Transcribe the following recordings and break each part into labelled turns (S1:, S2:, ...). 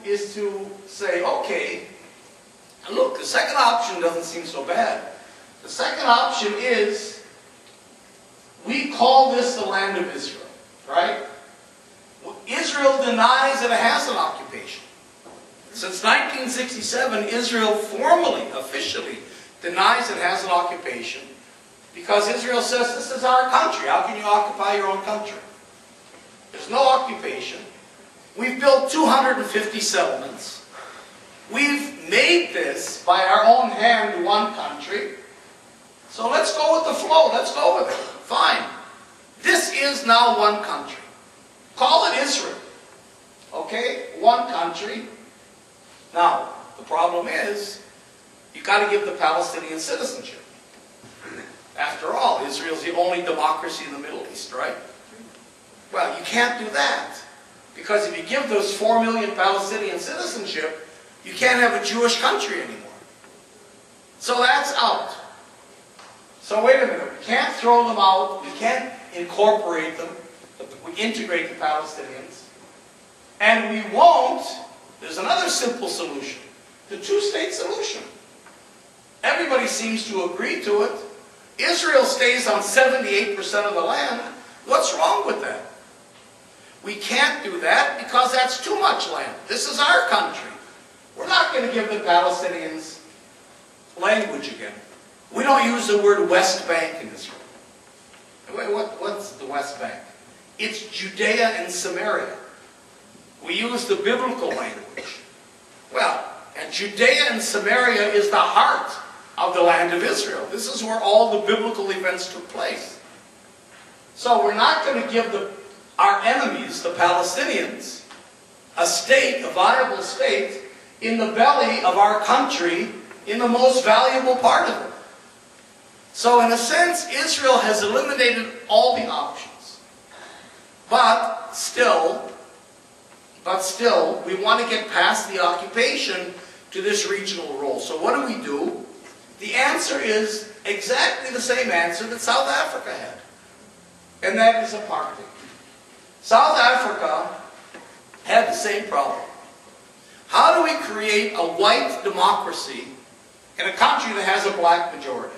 S1: is to say, okay, look, the second option doesn't seem so bad. The second option is, we call this the land of Israel, right? Israel denies that it has an occupation. Since 1967, Israel formally, officially, denies it has an occupation because Israel says, this is our country. How can you occupy your own country? There's no occupation. We've built 250 settlements. We've made this by our own hand one country. So let's go with the flow. Let's go with it. Fine. This is now one country. Call it Israel. Okay? One country. Now, the problem is, you've got to give the Palestinians citizenship. After all, Israel's the only democracy in the Middle East, right? Well, you can't do that. Because if you give those 4 million Palestinians citizenship, you can't have a Jewish country anymore. So that's out. So wait a minute, we can't throw them out, we can't incorporate them, we integrate the Palestinians, and we won't, there's another simple solution, the two-state solution. Everybody seems to agree to it. Israel stays on 78% of the land. What's wrong with that? We can't do that because that's too much land. This is our country. We're not going to give the Palestinians language again. We don't use the word West Bank in Israel. What's the West Bank? It's Judea and Samaria. We use the biblical language. Well, and Judea and Samaria is the heart of the land of Israel. This is where all the biblical events took place. So we're not going to give our enemies, the Palestinians, a state, a viable state, in the belly of our country, in the most valuable part of it. So in a sense, Israel has eliminated all the options. But still, we want to get past the occupation to this regional role. So what do? The answer is exactly the same answer that South Africa had. And that is apartheid. South Africa had the same problem. How do we create a white democracy in a country that has a black majority?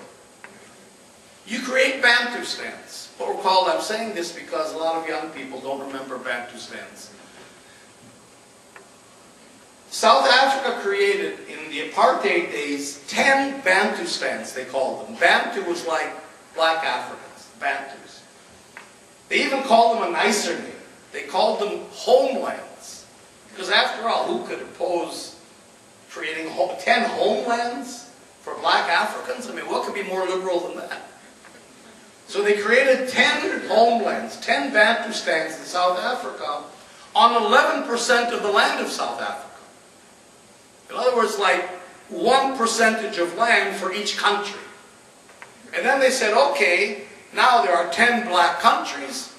S1: You create Bantustans. Or recall, I'm saying this because a lot of young people don't remember Bantustans. South Africa created, in the apartheid days, 10 Bantustans, they called them. Bantu was like black Africans, Bantus. They even called them a nicer name. They called them homelands. Because after all, who could oppose creating 10 homelands for black Africans? I mean, what could be more liberal than that? So they created 10 homelands, 10 Bantustans in South Africa, on 11% of the land of South Africa. In other words, like 1% of land for each country. And then they said, okay, now there are 10 black countries.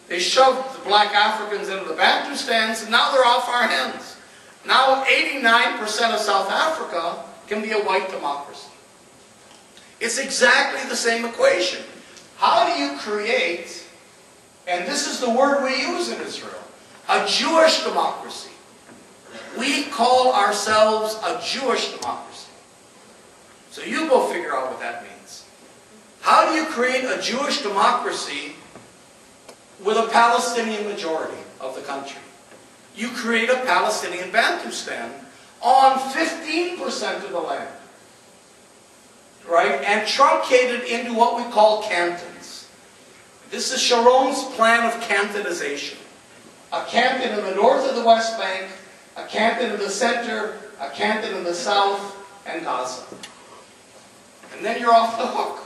S1: They shoved the black Africans into the Bantustans, and now they're off our hands. Now 89% of South Africa can be a white democracy. It's exactly the same equation. How do you create, and this is the word we use in Israel, a Jewish democracy? We call ourselves a Jewish democracy. So you go figure out what that means. How do you create a Jewish democracy with a Palestinian majority of the country? You create a Palestinian Bantustan on 15% of the land. Right? And truncated into what we call cantons. This is Sharon's plan of cantonization. A canton in the north of the West Bank, a canton in the center, a canton in the south, and Gaza. And then you're off the hook.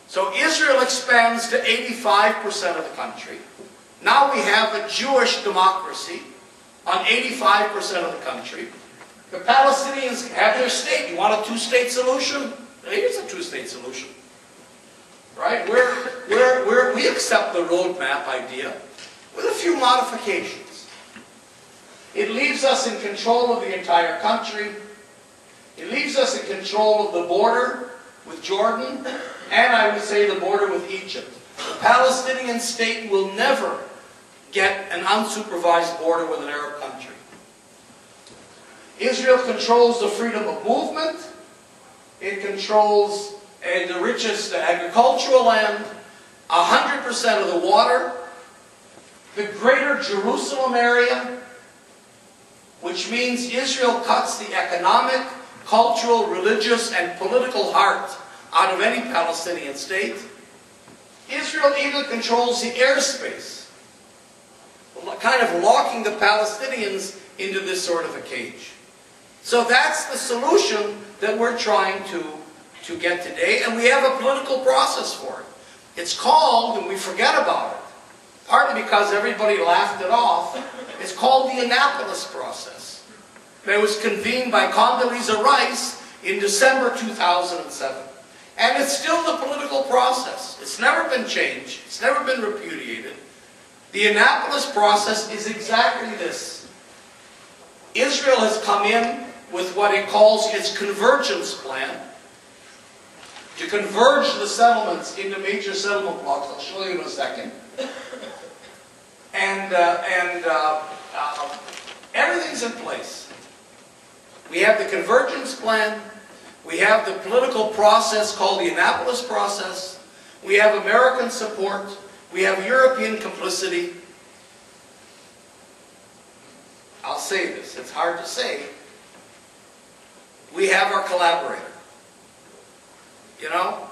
S1: So Israel expands to 85% of the country. Now we have a Jewish democracy on 85% of the country. The Palestinians have their state. You want a two-state solution? Here's a two-state solution. Right? We accept the roadmap idea with a few modifications. It leaves us in control of the entire country. It leaves us in control of the border with Jordan, and I would say the border with Egypt. The Palestinian state will never get an unsupervised border with an Arab country. Israel controls the freedom of movement. It controls the richest agricultural land, 100% of the water, the greater Jerusalem area, which means Israel cuts the economic, cultural, religious, and political heart out of any Palestinian state. Israel even controls the airspace, kind of locking the Palestinians into this sort of a cage. So that's the solution that we're trying to get today, and we have a political process for it. It's called, and we forget about it, partly because everybody laughed it off, it's called the Annapolis process. It was convened by Condoleezza Rice in December 2007. And it's still the political process. It's never been changed. It's never been repudiated. The Annapolis process is exactly this. Israel has come in with what it calls its convergence plan to converge the settlements into major settlement blocks. I'll show you in a second. And everything's in place. We have the convergence plan. We have the political process called the Annapolis process. We have American support. We have European complicity. I'll say this, it's hard to say. We have our collaborator. You know,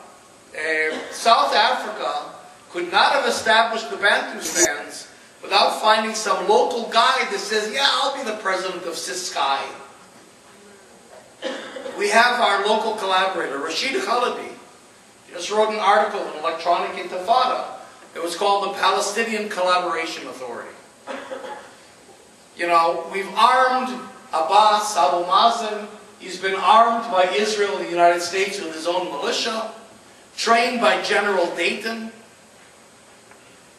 S1: South Africa could not have established the Bantustans without finding some local guy that says, yeah, I'll be the president of CISCAI. We have our local collaborator, Rashid Khalidi. He just wrote an article in Electronic Intifada. It was called the Palestinian Collaboration Authority. You know, we've armed Abbas, Abu Mazen. He's been armed by Israel and the United States with his own militia, trained by General Dayton.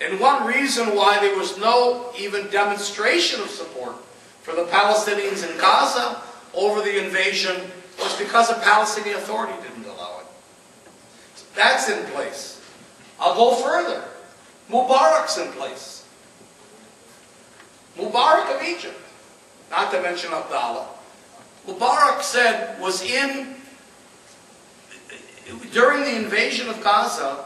S1: And one reason why there was no even demonstration of support for the Palestinians in Gaza over the invasion was because the Palestinian Authority didn't allow it. So that's in place. I'll go further. Mubarak's in place. Mubarak of Egypt, not to mention Abdallah. Mubarak said, during the invasion of Gaza,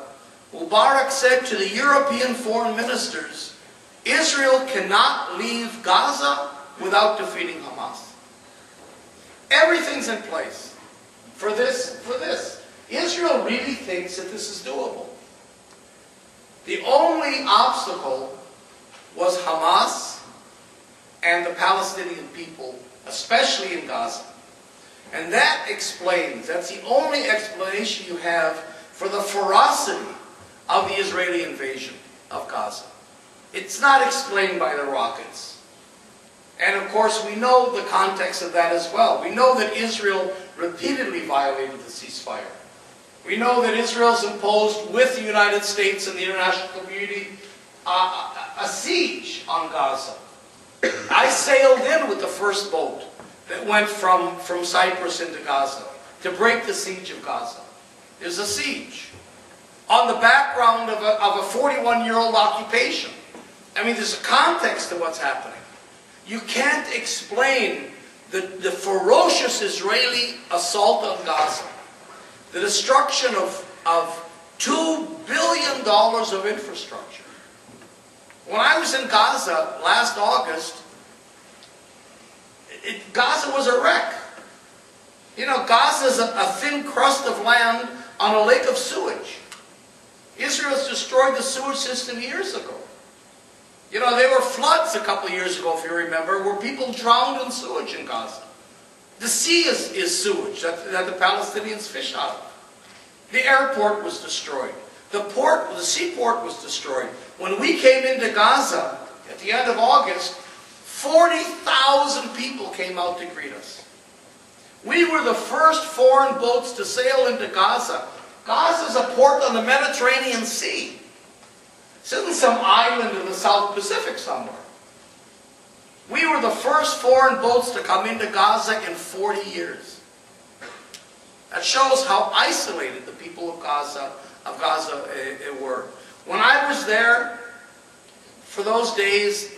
S1: Mubarak said to the European foreign ministers, Israel cannot leave Gaza without defeating Hamas. Everything's in place for this. Israel really thinks that this is doable. The only obstacle was Hamas and the Palestinian people, especially in Gaza. And that explains, that's the only explanation you have for the ferocity of the Israeli invasion of Gaza. It's not explained by the rockets. And of course, we know the context of that as well. We know that Israel repeatedly violated the ceasefire. We know that Israel's imposed, with the United States and the international community, a siege on Gaza. I sailed in with the first boat that went from Cyprus into Gaza to break the siege of Gaza. There's a siege on the background of a 41-year-old occupation. I mean, there's a context to what's happening. You can't explain the ferocious Israeli assault on Gaza, the destruction of $2 billion of infrastructure. When I was in Gaza last August, Gaza was a wreck. You know, Gaza is a thin crust of land on a lake of sewage. Israel's destroyed the sewage system years ago. You know, there were floods a couple of years ago, if you remember, where people drowned in sewage in Gaza. The sea is sewage that the Palestinians fish out of. The airport was destroyed. The seaport was destroyed. When we came into Gaza at the end of August, 40,000 people came out to greet us. We were the first foreign boats to sail into Gaza. Gaza is a port on the Mediterranean Sea. This isn't some island in the South Pacific somewhere. We were the first foreign boats to come into Gaza in 40 years. That shows how isolated the people of Gaza were. When I was there, for those days,